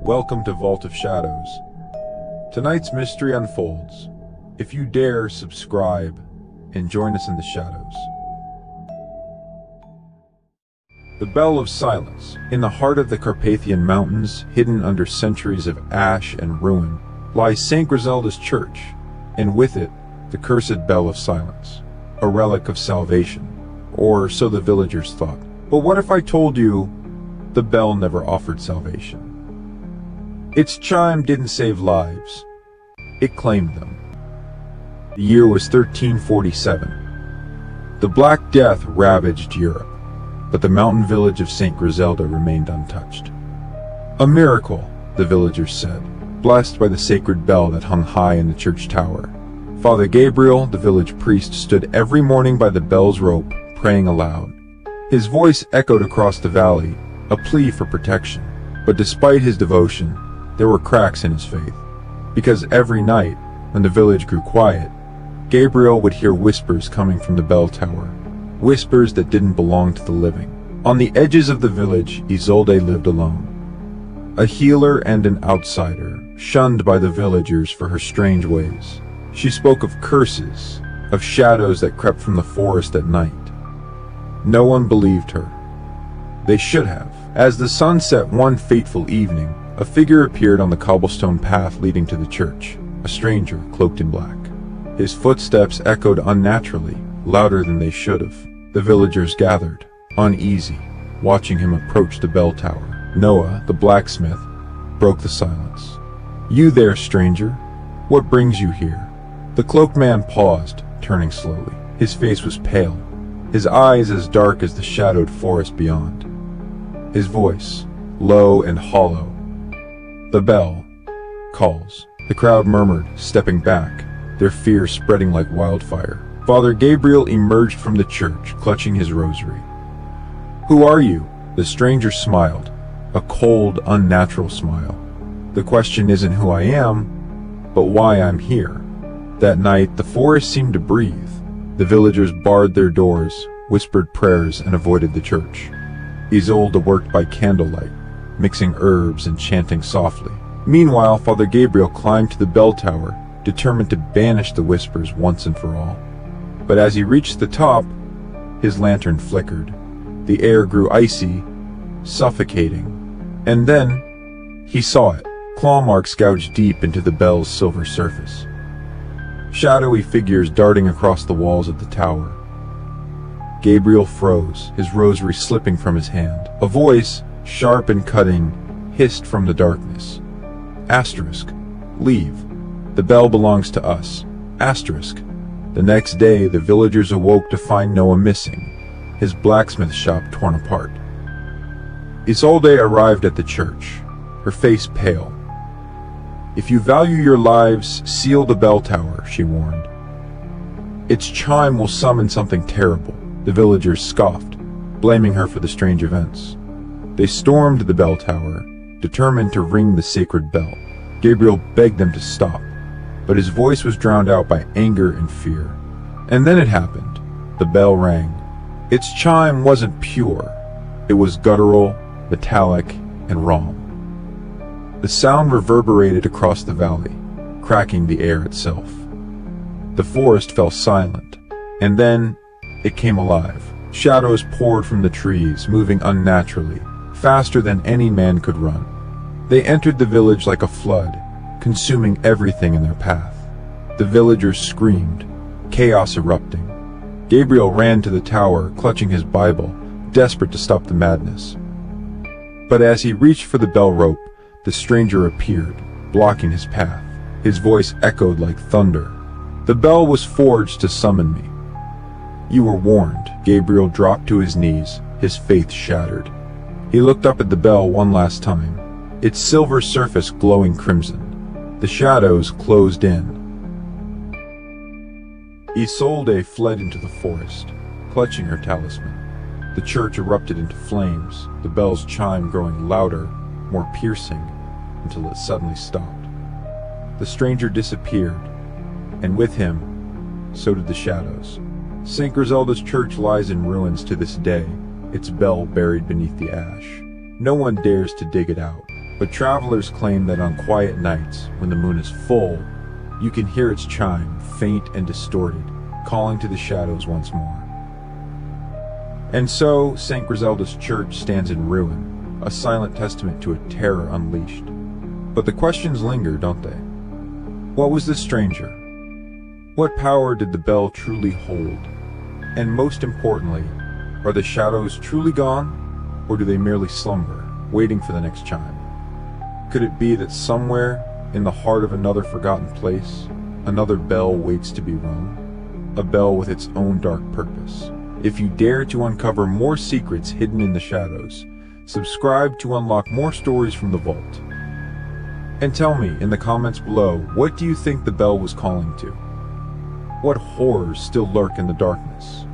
Welcome to Vault of Shadows. Tonight's mystery unfolds. If you dare, subscribe and join us in the shadows. The Bell of Silence. In the heart of the Carpathian Mountains, hidden under centuries of ash and ruin, lies St. Griselda's church, and with it, the cursed Bell of Silence, a relic of salvation, or so the villagers thought. But what if I told you the bell never offered salvation? Its chime didn't save lives, it claimed them. The year was 1347. The Black Death ravaged Europe, but the mountain village of St. Griselda remained untouched. A miracle, the villagers said, blessed by the sacred bell that hung high in the church tower. Father Gabriel, the village priest, stood every morning by the bell's rope, praying aloud. His voice echoed across the valley, a plea for protection. But despite his devotion, there were cracks in his faith. Because every night, when the village grew quiet, Gabriel would hear whispers coming from the bell tower, whispers that didn't belong to the living. On the edges of the village, Isolde lived alone, a healer and an outsider, shunned by the villagers for her strange ways. She spoke of curses, of shadows that crept from the forest at night. No one believed her. They should have. As the sun set one fateful evening, a figure appeared on the cobblestone path leading to the church, a stranger cloaked in black. His footsteps echoed unnaturally, louder than they should have. The villagers gathered, uneasy, watching him approach the bell tower. Noah, the blacksmith, broke the silence. "You there, stranger? What brings you here?" The cloaked man paused, turning slowly. His face was pale, his eyes as dark as the shadowed forest beyond. His voice, low and hollow. "The bell calls." The crowd murmured, stepping back, their fear spreading like wildfire. Father Gabriel emerged from the church, clutching his rosary. "Who are you?" The stranger smiled, a cold, unnatural smile. "The question isn't who I am, but why I'm here." That night, the forest seemed to breathe. The villagers barred their doors, whispered prayers, and avoided the church. Isolde worked by candlelight, mixing herbs and chanting softly. Meanwhile, Father Gabriel climbed to the bell tower, determined to banish the whispers once and for all. But as he reached the top, his lantern flickered. The air grew icy, suffocating. And then, he saw it. Claw marks gouged deep into the bell's silver surface. Shadowy figures darting across the walls of the tower. Gabriel froze, his rosary slipping from his hand. A voice, sharp and cutting, hissed from the darkness. Asterisk. Leave. The bell belongs to us. Asterisk. The next day, the villagers awoke to find Noah missing, his blacksmith shop torn apart. Isolde arrived at the church, her face pale. "If you value your lives, seal the bell tower," she warned. "Its chime will summon something terrible." The villagers scoffed, blaming her for the strange events. They stormed the bell tower, determined to ring the sacred bell. Gabriel begged them to stop, but his voice was drowned out by anger and fear. And then it happened. The bell rang. Its chime wasn't pure. It was guttural, metallic, and wrong. The sound reverberated across the valley, cracking the air itself. The forest fell silent, and then it came alive. Shadows poured from the trees, moving unnaturally, faster than any man could run. They entered the village like a flood, consuming everything in their path. The villagers screamed, chaos erupting. Gabriel ran to the tower, clutching his Bible, desperate to stop the madness. But as he reached for the bell rope, the stranger appeared, blocking his path. His voice echoed like thunder. "The bell was forged to summon me." "You were warned." Gabriel dropped to his knees, his faith shattered. He looked up at the bell one last time, its silver surface glowing crimson. The shadows closed in. Isolde fled into the forest, clutching her talisman. The church erupted into flames, the bell's chime growing louder, more piercing, until it suddenly stopped. The stranger disappeared, and with him, so did the shadows. St. Griselda's church lies in ruins to this day, its bell buried beneath the ash. No one dares to dig it out. But travelers claim that on quiet nights, when the moon is full, you can hear its chime, faint and distorted, calling to the shadows once more. And so, St. Griselda's church stands in ruin, a silent testament to a terror unleashed. But the questions linger, don't they? What was this stranger? What power did the bell truly hold? And most importantly, are the shadows truly gone, or do they merely slumber, waiting for the next chime? Could it be that somewhere, in the heart of another forgotten place, another bell waits to be rung? A bell with its own dark purpose. If you dare to uncover more secrets hidden in the shadows, subscribe to unlock more stories from the vault. And tell me in the comments below, what do you think the bell was calling to? What horrors still lurk in the darkness?